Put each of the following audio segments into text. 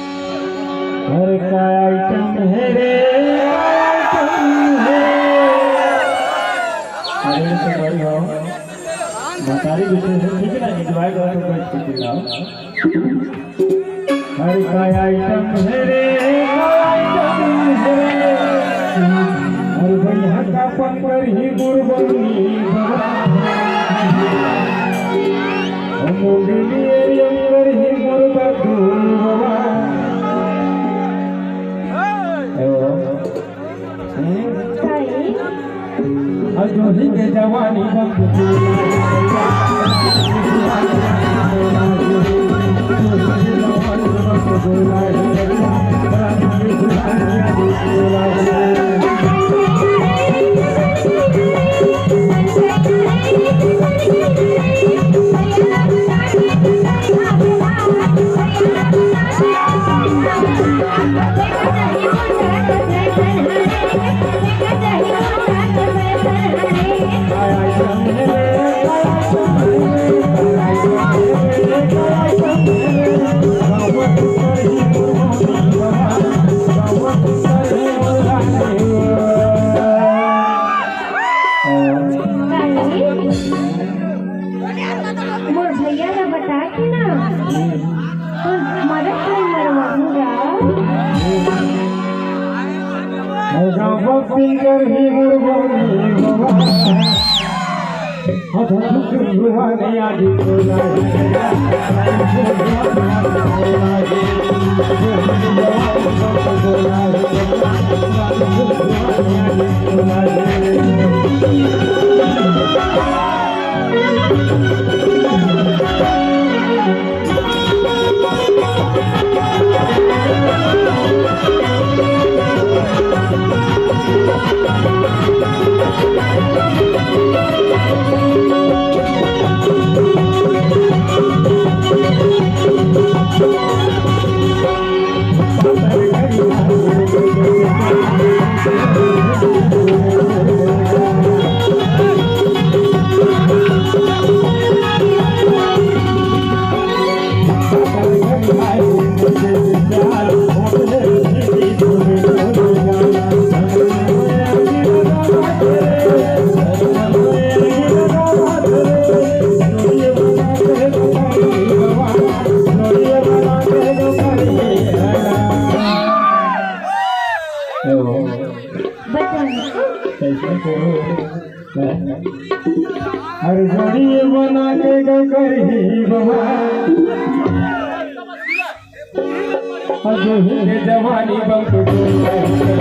अरे क्या आइटम है रे अरे तो भाई हो बतारी बिठे से ठीक है ना डिवाइड हो तो बैठ के लाओ अरे क्या आइटम है रे अरे भैया का पंकर ही गुरबनी मुंडली अंगर ही गुरबदू जोही के जवानी फिंगर ही गुरबनी रुहानी आदि हर घड़ी बना के गई बाबा जवानी बंक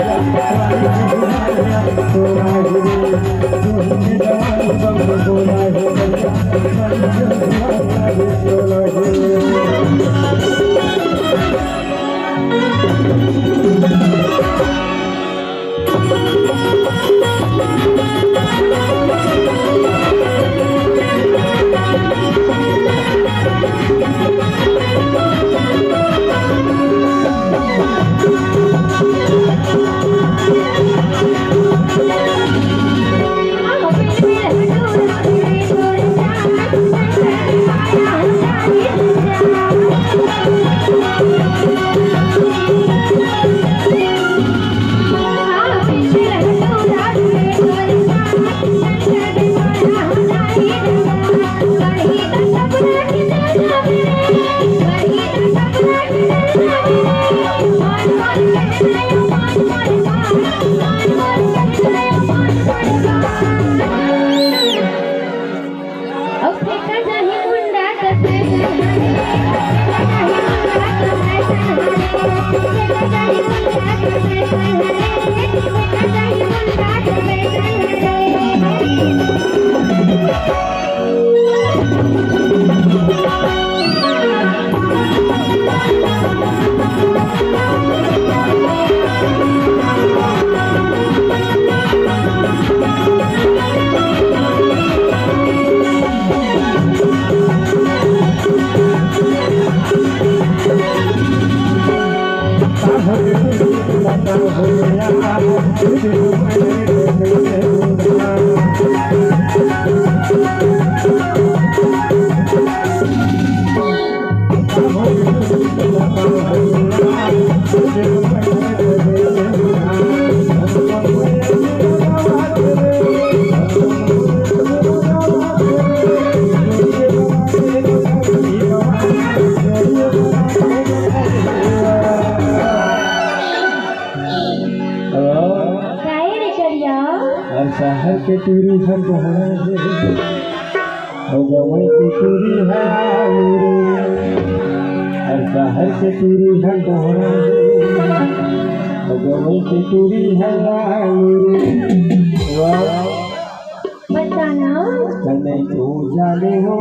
हर शहर के टूरी हर गहना है गवई की टूरी है हर शहर के टूरी हर गहना है गवई की टूरी है बताना कने तू जाने हो